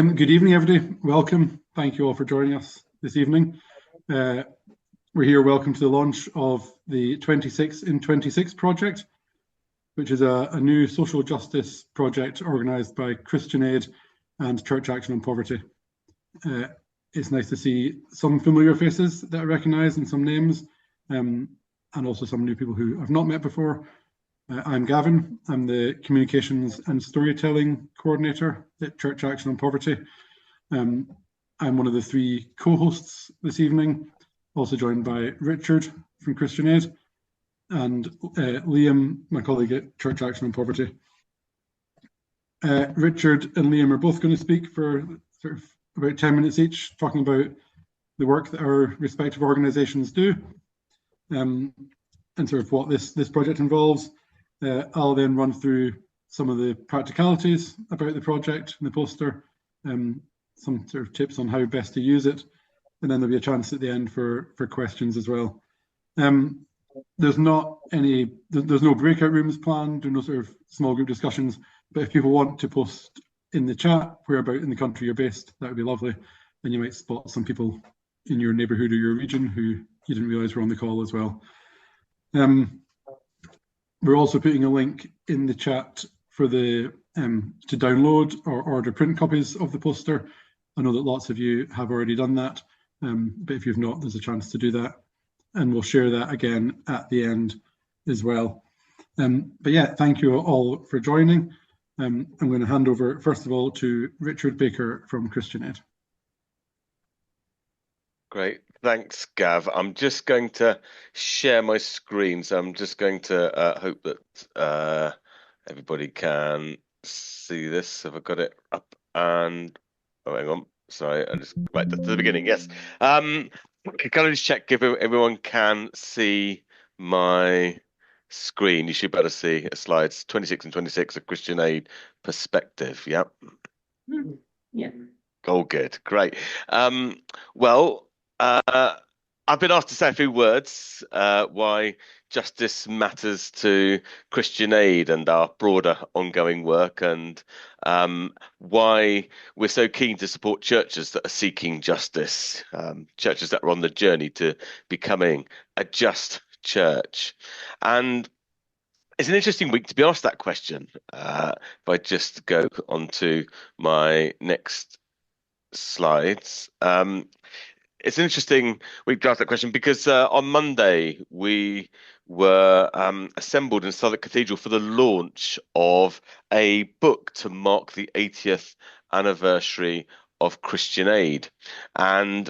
Good evening, everybody. Welcome. Thank you all for joining us this evening. We're here. Welcome to the launch of the 26 in 26 project, which is a new social justice project organised by Christian Aid and Church Action on Poverty. It's nice to see some familiar faces that I recognise and some names, and also some new people who I've not met before. I'm Gavin. I'm the Communications and Storytelling Coordinator at Church Action on Poverty. I'm one of the three co-hosts this evening, also joined by Richard from Christian Aid and Liam, my colleague at Church Action on Poverty. Richard and Liam are both going to speak for sort of about 10 minutes each, talking about the work that our respective organisations do and sort of what this project involves. I'll then run through some of the practicalities about the project and the poster, some sort of tips on how best to use it, and then there'll be a chance at the end for questions as well. There's no breakout rooms planned, or no sort of small group discussions, but if people want to post in the chat whereabout in the country you're based, that would be lovely. And you might spot some people in your neighbourhood or your region who you didn't realise were on the call as well. We're also putting a link in the chat for the to download or order print copies of the poster. I know that lots of you have already done that, but if you've not, there's a chance to do that. And we'll share that again at the end as well. But yeah, thank you all for joining. I'm going to hand over, first of all, to Richard Baker from Christian Aid. Great. Thanks, Gav. I'm just going to share my screen. So I'm just going to hope that everybody can see this. Have I got it up? And oh, hang on. Sorry, I just right to the beginning. Yes. Can I just check if everyone can see my screen? You should be able to see slides 26 and 26 of Christian Aid perspective. Yeah. Yeah. Oh, good. Great. Well. I've been asked to say a few words why justice matters to Christian Aid and our broader ongoing work, and why we're so keen to support churches that are seeking justice, churches that are on the journey to becoming a just church. And it's an interesting week to be asked that question. If I just go on to my next slides. It's an interesting week to ask that question because on Monday we were assembled in Southwark Cathedral for the launch of a book to mark the 80th anniversary of Christian Aid. And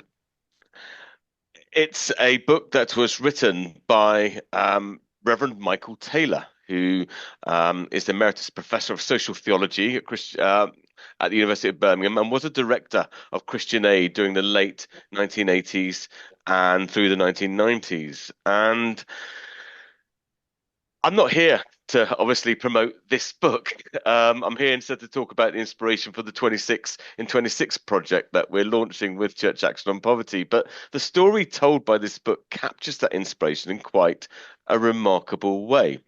it's a book that was written by Reverend Michael Taylor, who is the Emeritus Professor of Social Theology at the University of Birmingham and was a director of Christian Aid during the late 1980s and through the 1990s. And I'm not here to obviously promote this book. I'm here instead to talk about the inspiration for the 26 in 26 project that we're launching with Church Action on Poverty. But the story told by this book captures that inspiration in quite a remarkable way.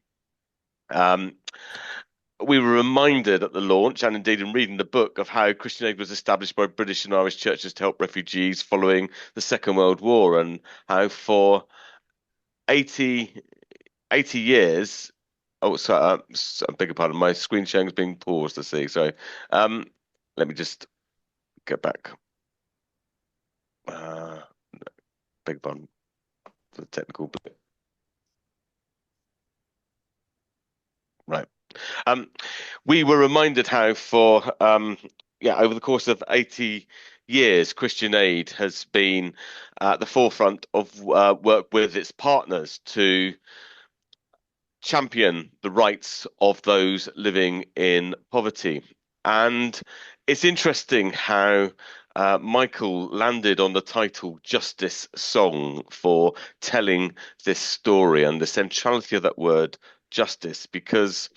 We were reminded at the launch, and indeed in reading the book, of how Christian Aid was established by British and Irish churches to help refugees following the Second World War, and how for 80 years, oh, sorry, I beg your pardon, my screen sharing is being paused to see. So let me just get back. Beg your pardon for the technical bit. Right. We were reminded how for over the course of 80 years, Christian Aid has been at the forefront of work with its partners to champion the rights of those living in poverty. And it's interesting how Michael landed on the title Justice Song for telling this story and the centrality of that word justice, because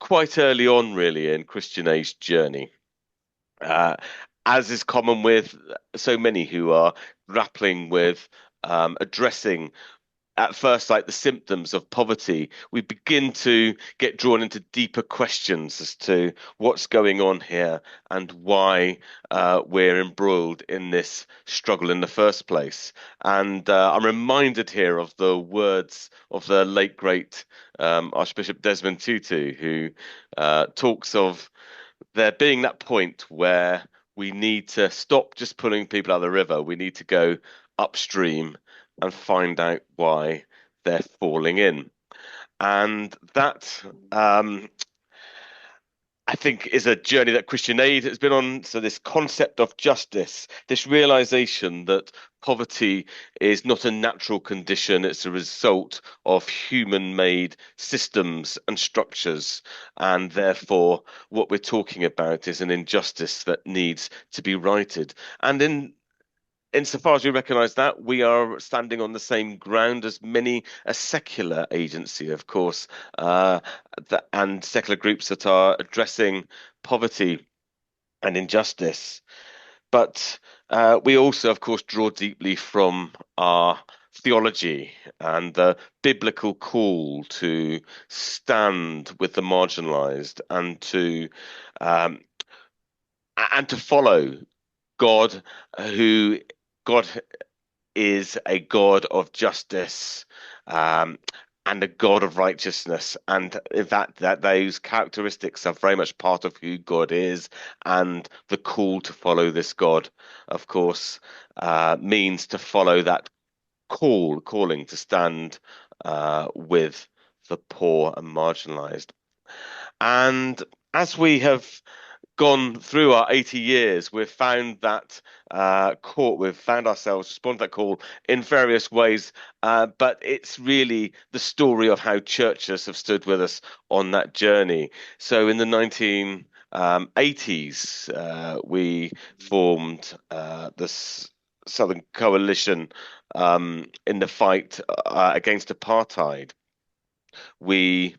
quite early on really in Christian Aid's journey, as is common with so many who are grappling with addressing at first sight the symptoms of poverty, we begin to get drawn into deeper questions as to what's going on here and why we're embroiled in this struggle in the first place. And I'm reminded here of the words of the late great Archbishop Desmond Tutu, who talks of there being that point where we need to stop just pulling people out of the river. We need to go upstream and find out why they're falling in. And that, I think, is a journey that Christian Aid has been on. So this concept of justice, this realization that poverty is not a natural condition, it's a result of human-made systems and structures. And therefore, what we're talking about is an injustice that needs to be righted. And insofar as we recognise that, we are standing on the same ground as many a secular agency, of course, and secular groups that are addressing poverty and injustice. But we also, of course, draw deeply from our theology and the biblical call to stand with the marginalised um, and to follow God, who God is a God of justice, and a God of righteousness, and in fact that those characteristics are very much part of who God is, and the call to follow this God, of course, means to follow that calling to stand with the poor and marginalized. And as we have gone through our 80 years, we've found that we've found ourselves respond to that call in various ways, but it's really the story of how churches have stood with us on that journey. So in the 1980s, we formed the Southern Coalition in the fight against apartheid. We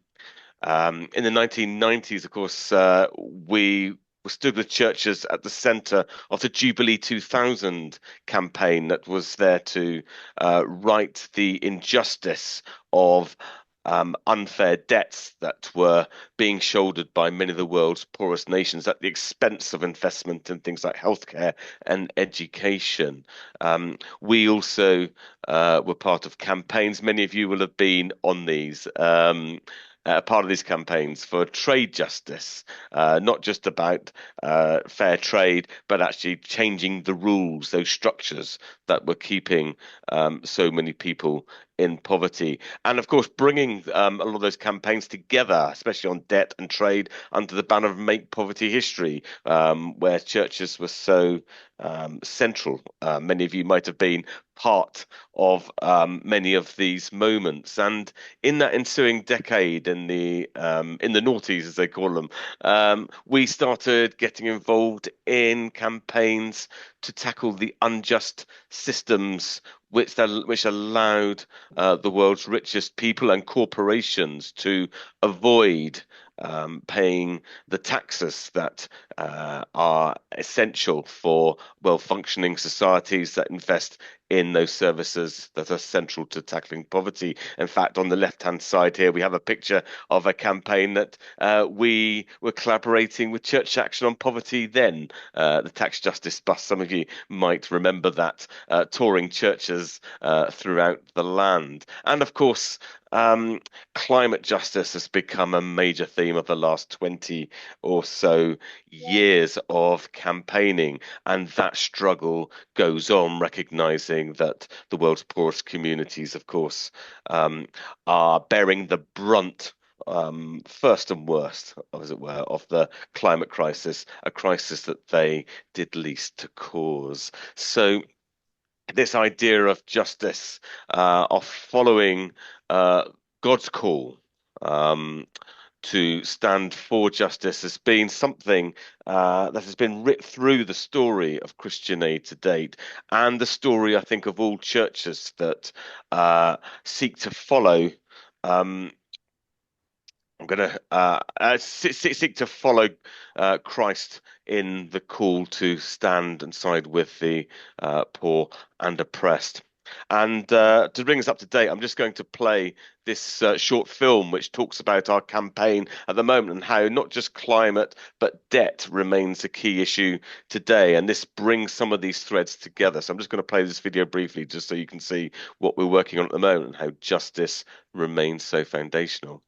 in the 1990s, of course, we stood with churches at the centre of the Jubilee 2000 campaign that was there to right the injustice of unfair debts that were being shouldered by many of the world's poorest nations at the expense of investment in things like healthcare and education. We also were part of campaigns. Many of you will have been on these. Part of these campaigns for trade justice, not just about fair trade, but actually changing the rules, those structures that were keeping so many people in poverty. And of course, bringing a lot of those campaigns together, especially on debt and trade, under the banner of Make Poverty History, where churches were so central. Many of you might have been part of many of these moments, and in that ensuing decade, in the noughties as they call them, we started getting involved in campaigns to tackle the unjust systems which allowed the world's richest people and corporations to avoid paying the taxes that are essential for well-functioning societies that invest in those services that are central to tackling poverty. In fact, on the left-hand side here, we have a picture of a campaign that we were collaborating with Church Action on Poverty then, the Tax Justice Bus. Some of you might remember that, touring churches throughout the land. And of course, climate justice has become a major theme of the last 20 or so years of campaigning, and that struggle goes on, recognizing that the world's poorest communities, of course, are bearing the brunt, first and worst, as it were, of the climate crisis, a crisis that they did least to cause. So this idea of justice, of following God's call to stand for justice, has been something that has been writ through the story of Christian Aid to date, and the story, I think, of all churches that seek to follow. I'm going to seek to follow Christ in the call to stand and side with the poor and oppressed. And to bring us up to date, I'm just going to play this short film which talks about our campaign at the moment and how not just climate but debt remains a key issue today. And this brings some of these threads together. So I'm just going to play this video briefly just so you can see what we're working on at the moment and how justice remains so foundational.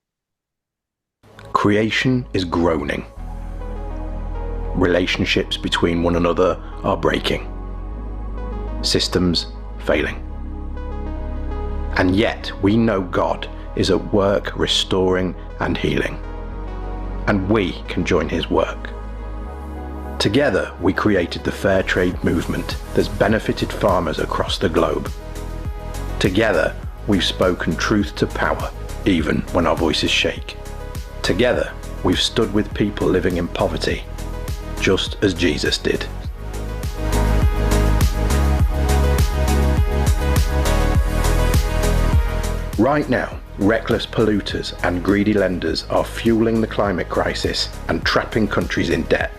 Creation is groaning. Relationships between one another are breaking. Systems failing. And yet we know God is at work restoring and healing. And we can join his work. Together we created the Fair Trade movement that's benefited farmers across the globe. Together we've spoken truth to power, even when our voices shake. Together we've stood with people living in poverty, just as Jesus did. Right now, reckless polluters and greedy lenders are fueling the climate crisis and trapping countries in debt.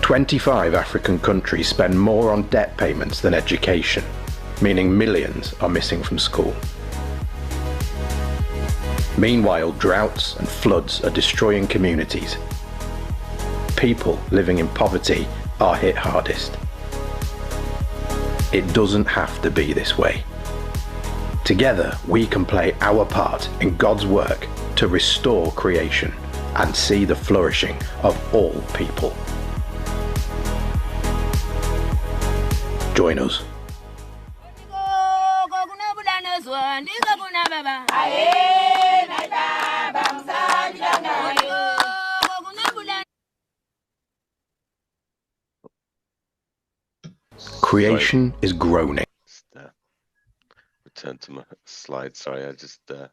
25 African countries spend more on debt payments than education, meaning millions are missing from school. Meanwhile, droughts and floods are destroying communities. People living in poverty are hit hardest. It doesn't have to be this way. Together, we can play our part in God's work to restore creation and see the flourishing of all people. Join us. Creation is groaning. Return to my slide. Sorry, I just the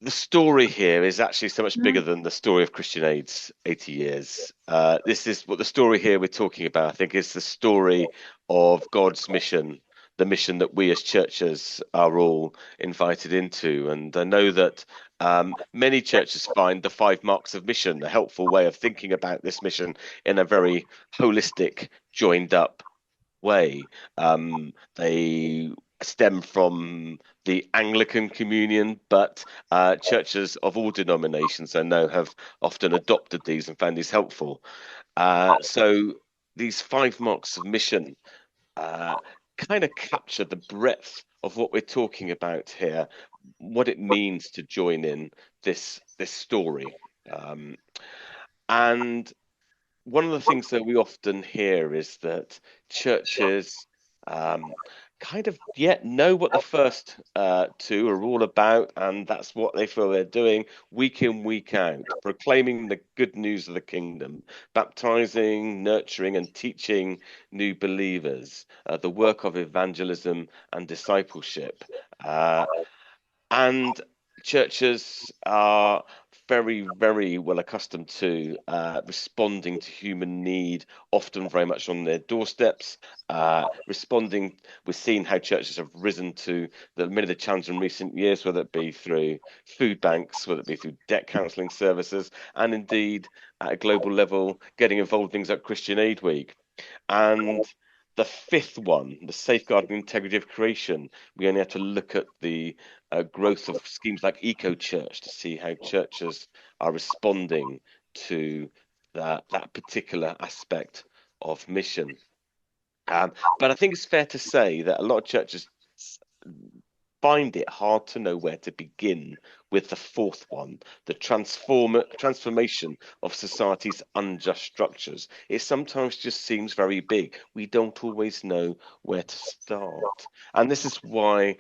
story here is actually so much bigger than the story of Christian Aid's 80 years. This is what the story here we're talking about, I think, is the story of God's mission, the mission that we as churches are all invited into. And I know that many churches find the 5 marks of mission a helpful way of thinking about this mission in a very holistic, joined up way. They stem from the Anglican Communion, but churches of all denominations I know have often adopted these and found these helpful. So these 5 marks of mission kind of capture the breadth of what we're talking about here, what it means to join in this story. And one of the things that we often hear is that churches kind of know what the first 2 are all about, and that's what they feel they're doing week in, week out, proclaiming the good news of the kingdom, baptizing, nurturing and teaching new believers, the work of evangelism and discipleship. And churches are very, very well accustomed to responding to human need, often very much on their doorsteps. Responding, we've seen how churches have risen to many of the challenges in recent years, whether it be through food banks, whether it be through debt counselling services, and indeed at a global level, getting involved in things like Christian Aid Week. And the 5th one, the safeguarding the integrity of creation, we only have to look at the growth of schemes like Eco Church to see how churches are responding to that particular aspect of mission. But I think it's fair to say that a lot of churches find it hard to know where to begin with the 4th one, the transformation of society's unjust structures. It sometimes just seems very big. We don't always know where to start. And this is why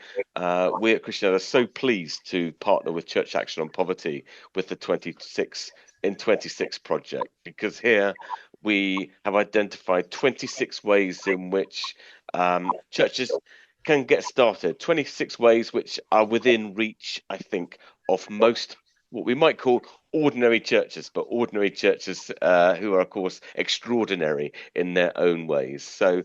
we at Christian Aid are so pleased to partner with Church Action on Poverty with the 26 in 26 project, because here we have identified 26 ways in which churches can get started, 26 ways which are within reach, I think, of most what we might call ordinary churches, but ordinary churches who are, of course, extraordinary in their own ways. So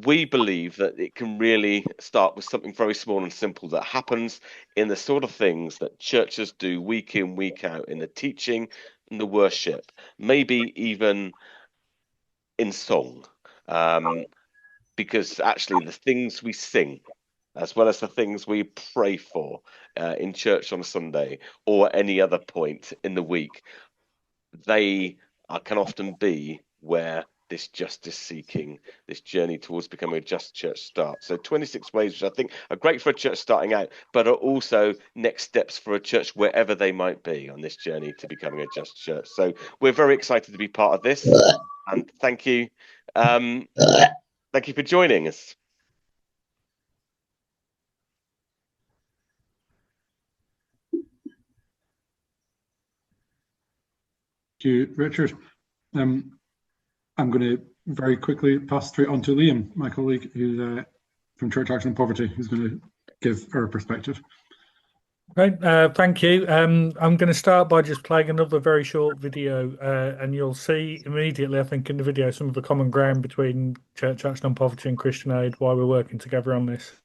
we believe that it can really start with something very small and simple that happens in the sort of things that churches do week in, week out, in the teaching, in the worship, maybe even in song, because actually the things we sing, as well as the things we pray for in church on a Sunday or any other point in the week, they can often be where this justice seeking, this journey towards becoming a just church starts. So 26 ways, which I think are great for a church starting out, but are also next steps for a church wherever they might be on this journey to becoming a just church. So we're very excited to be part of this, and thank you. Thank you for joining us. Thank you, Richard. I'm going to very quickly pass straight on to Liam, my colleague, who's from Church Action and Poverty, who's going to give her perspective. Right, thank you. I'm going to start by just playing another very short video, and you'll see immediately, I think, in the video, some of the common ground between Church Action on Poverty and Christian Aid, why we're working together on this.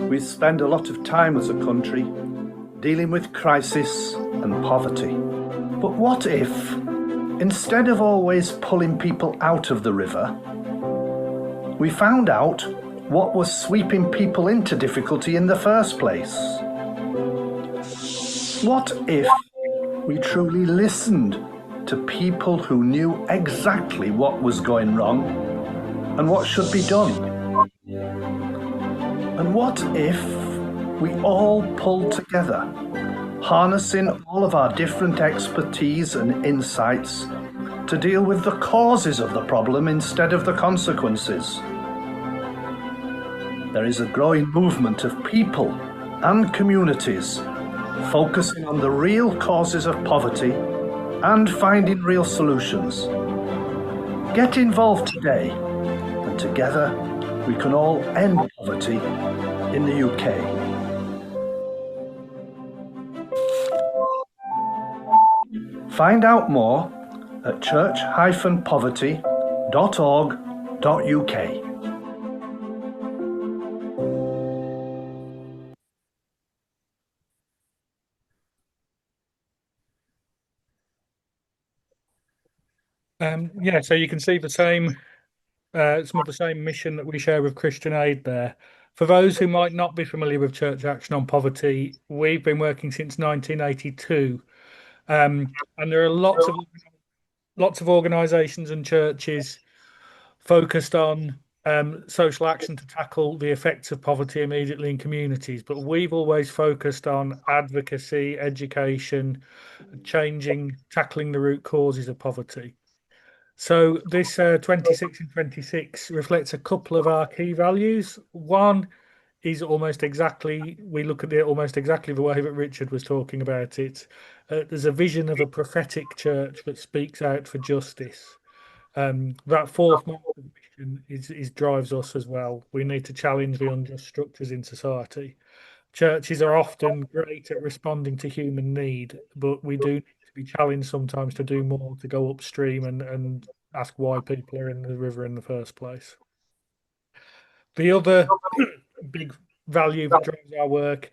We spend a lot of time as a country dealing with crisis and poverty. But what if, instead of always pulling people out of the river, we found out what was sweeping people into difficulty in the first place? What if we truly listened to people who knew exactly what was going wrong and what should be done? And what if we all pulled together, harnessing all of our different expertise and insights to deal with the causes of the problem instead of the consequences? There is a growing movement of people and communities focusing on the real causes of poverty and finding real solutions. Get involved today, and together we can all end poverty in the UK. Find out more at church-poverty.org.uk. Yeah, so you can see the same, some of the same mission that we share with Christian Aid there. For those who might not be familiar with Church Action on Poverty, we've been working since 1982, and there are lots of organisations and churches focused on social action to tackle the effects of poverty immediately in communities. But we've always focused on advocacy, education, tackling the root causes of poverty. So this 26 in 26 reflects a couple of our key values. One is we look at it almost exactly the way that Richard was talking about it. There's a vision of a prophetic church that speaks out for justice. That fourth mission drives us as well. We need to challenge the unjust structures in society. Churches are often great at responding to human need, but we do need to be challenged sometimes to do more, to go upstream and ask why people are in the river in the first place. The other big value that drives our work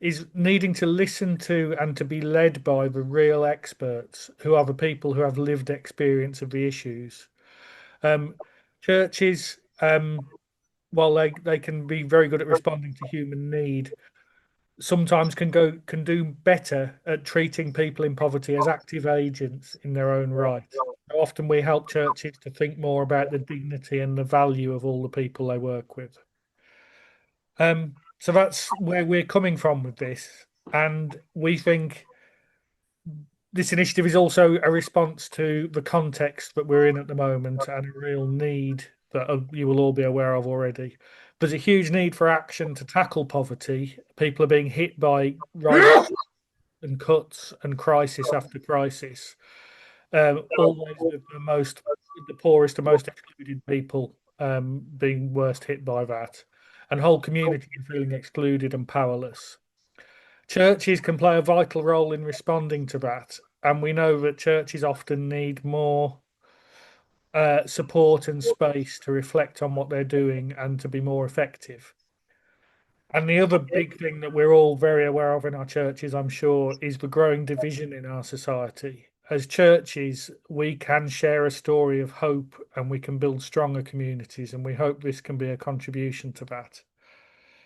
is needing to listen to and to be led by the real experts, who are the people who have lived experience of the issues. Churches, while they can be very good at responding to human need, sometimes can do better at treating people in poverty as active agents in their own right. Often we help churches to think more about the dignity and the value of all the people they work with. So that's where we're coming from with this, and we think this initiative is also a response to the context that we're in at the moment and a real need that you will all be aware of already. There's a huge need for action to tackle poverty. People are being hit by rise and cuts and crisis after crisis. Always with the poorest and most excluded people being worst hit by that. and whole community are feeling excluded and powerless. Churches can play a vital role in responding to that, and we know that churches often need more support and space to reflect on what they're doing and to be more effective. And the other big thing that we're all very aware of in our churches, I'm sure, is the growing division in our society. As churches, we can share a story of hope and we can build stronger communities, and we hope this can be a contribution to that.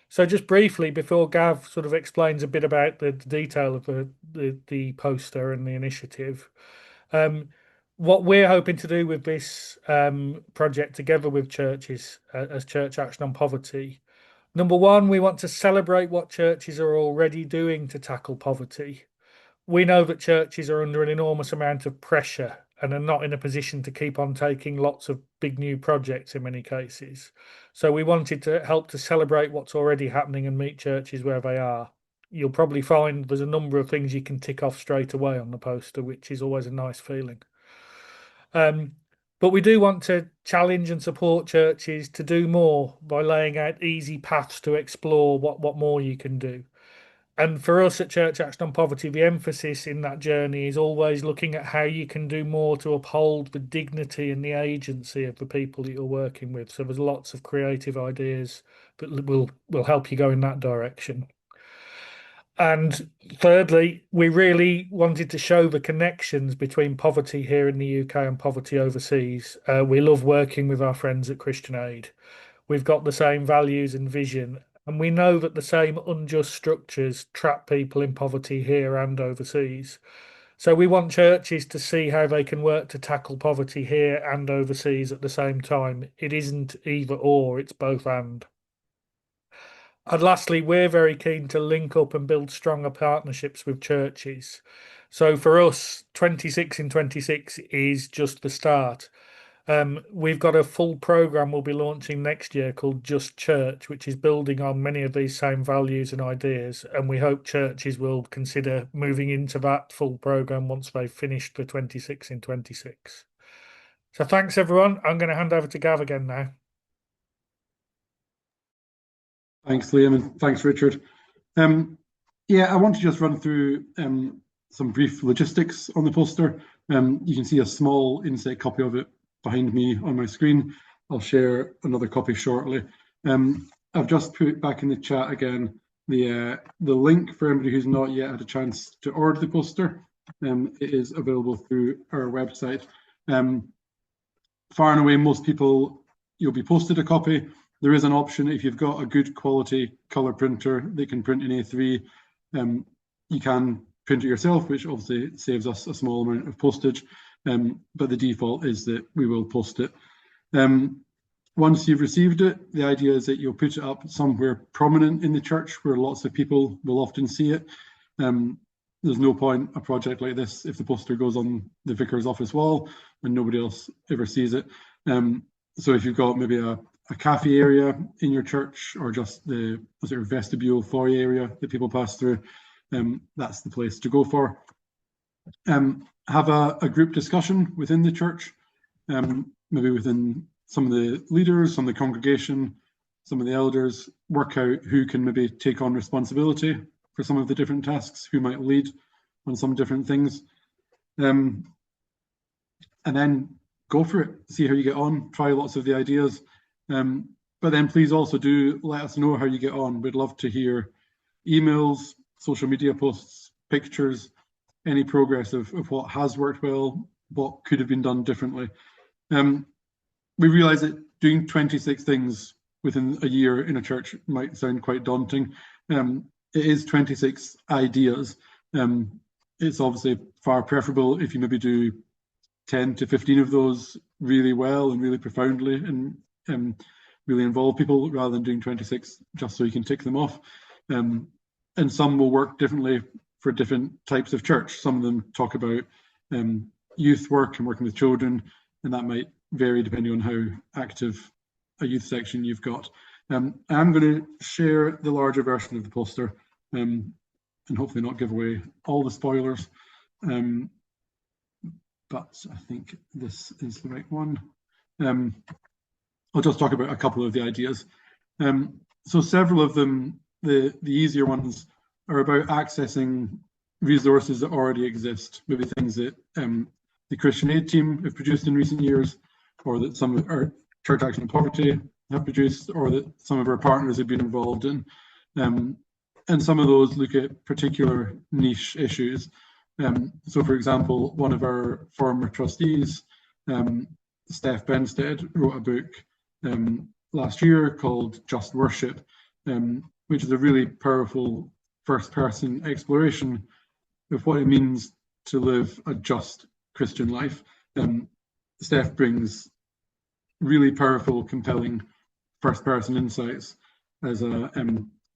So just briefly, before Gav sort of explains a bit about the detail of the poster and the initiative, what we're hoping to do with this project together with churches as Church Action on Poverty, number one, we want to celebrate what churches are already doing to tackle poverty. We know that churches are under an enormous amount of pressure and are not in a position to keep on taking lots of big new projects in many cases. So we wanted to help to celebrate what's already happening and meet churches where they are. You'll probably find there's a number of things you can tick off straight away on the poster, which is always a nice feeling. But we do want to challenge and support churches to do more by laying out easy paths to explore what more you can do. And for us at Church Action on Poverty, the emphasis in that journey is always looking at how you can do more to uphold the dignity and the agency of the people that you're working with. So there's lots of creative ideas that will help you go in that direction. And thirdly, we really wanted to show the connections between poverty here in the UK and poverty overseas. We love working with our friends at Christian Aid. We've got the same values and vision, and we know that the same unjust structures trap people in poverty here and overseas. So we want churches to see how they can work to tackle poverty here and overseas at the same time. It isn't either or, it's both and. And lastly, we're very keen to link up and build stronger partnerships with churches. So for us, 26 in 26 is just the start. We've got a full program we'll be launching next year called Just Church, which is building on many of these same values and ideas. And we hope churches will consider moving into that full program once they've finished the 26 in 26. So thanks, everyone. I'm going to hand over to Gav again now. Thanks, Liam, and thanks, Richard. Yeah, I want to just run through some brief logistics on the poster. You can see a small inset copy of it behind me on my screen. I'll share another copy shortly. I've just put back in the chat again the link for anybody who's not yet had a chance to order the poster. It is available through our website. Far and away, most people, you'll be posted a copy. There is an option if you've got a good quality colour printer that can print in A3. You can print it yourself, which obviously saves us a small amount of postage. But the default is that we will post it. Once you've received it, the idea is that you'll put it up somewhere prominent in the church where lots of people will often see it. There's no point a project like this if the poster goes on the vicar's office wall and nobody else ever sees it. So if you've got maybe a cafe area in your church, or just the sort of vestibule foyer area that people pass through, that's the place to go for. Have a group discussion within the church, maybe within some of the leaders, some of the congregation, some of the elders, work out who can maybe take on responsibility for some of the different tasks, who might lead on some different things. And then go for it, see how you get on, try lots of the ideas. But then please also do let us know how you get on. We'd love to hear emails, social media posts, pictures, any progress of what has worked well, what could have been done differently. We realise that doing 26 things within a year in a church might sound quite daunting. It is 26 ideas. It's obviously far preferable if you maybe do 10 to 15 of those really well and really profoundly and really involve people, rather than doing 26 just so you can tick them off. And some will work differently for different types of church. Some of them talk about youth work and working with children, and that might vary depending on how active a youth section you've got. I'm going to share the larger version of the poster and hopefully not give away all the spoilers. But I think this is the right one. I'll just talk about a couple of the ideas. So several of them, the easier ones, are about accessing resources that already exist, maybe things that the Christian Aid team have produced in recent years, or that some of our Church Action on Poverty have produced, or that some of our partners have been involved in. And some of those look at particular niche issues. So, for example, one of our former trustees, Steph Benstead, wrote a book last year called Just Worship, which is a really powerful first-person exploration of what it means to live a just Christian life. Steph brings really powerful, compelling first-person insights as a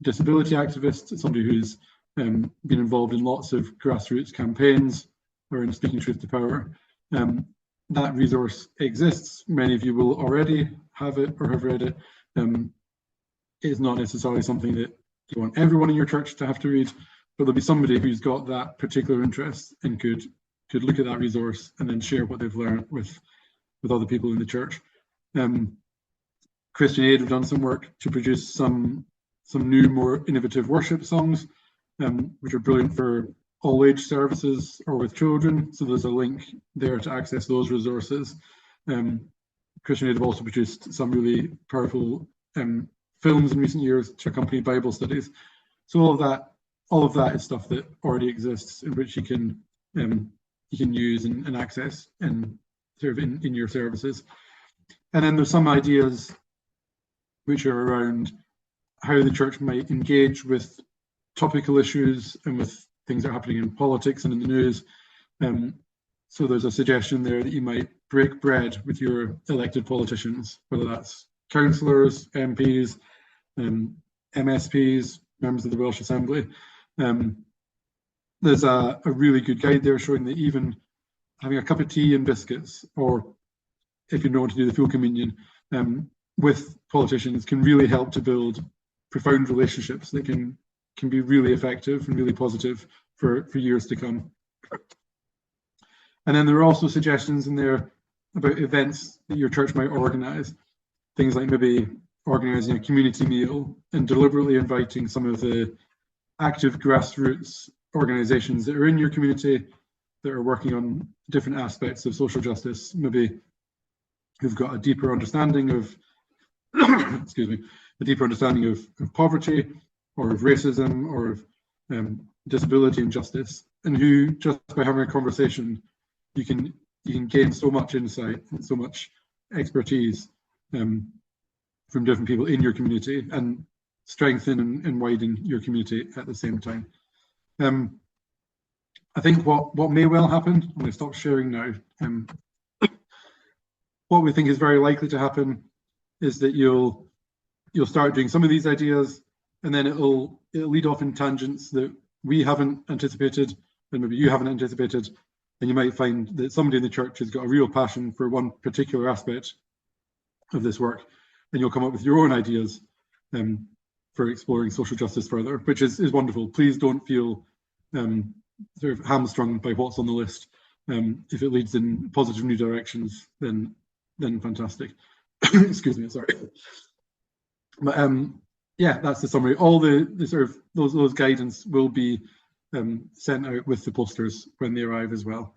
disability activist, somebody who's been involved in lots of grassroots campaigns or in Speaking Truth to Power. That resource exists. Many of you will already have it or have read it. It's not necessarily something that you want everyone in your church to have to read, but there'll be somebody who's got that particular interest and could look at that resource and then share what they've learned with other people in the church. Christian Aid have done some work to produce some new, more innovative worship songs, which are brilliant for all age services or with children. So there's a link there to access those resources. Christian Aid have also produced some really powerful films in recent years to accompany Bible studies. So all of that is stuff that already exists, in which you can use and access and serve in your services. And then there's some ideas which are around how the church might engage with topical issues and with things that are happening in politics and in the news. So there's a suggestion there that you might break bread with your elected politicians, whether that's councillors, MPs, MSPs, members of the Welsh Assembly. There's a really good guide there showing that even having a cup of tea and biscuits, or if you know to do the full communion, with politicians can really help to build profound relationships that can be really effective and really positive for years to come. And then there are also suggestions in there about events that your church might organise, things like maybe organising a community meal and deliberately inviting some of the active grassroots organisations that are in your community that are working on different aspects of social justice, maybe who've got a deeper understanding of excuse me, a deeper understanding of poverty or of racism or of disability and justice, and who, just by having a conversation, you can gain so much insight and so much expertise from different people in your community and strengthen and widen your community at the same time. I think what may well happen, I'm going to stop sharing now, what we think is very likely to happen is that you'll start doing some of these ideas, and then it'll lead off in tangents that we haven't anticipated, and maybe you haven't anticipated, and you might find that somebody in the church has got a real passion for one particular aspect of this work, and you'll come up with your own ideas for exploring social justice further, which is wonderful. Please don't feel sort of hamstrung by what's on the list. If it leads in positive new directions, then fantastic. Excuse me, sorry. But yeah, that's the summary. All the sort of those guidance will be sent out with the posters when they arrive as well.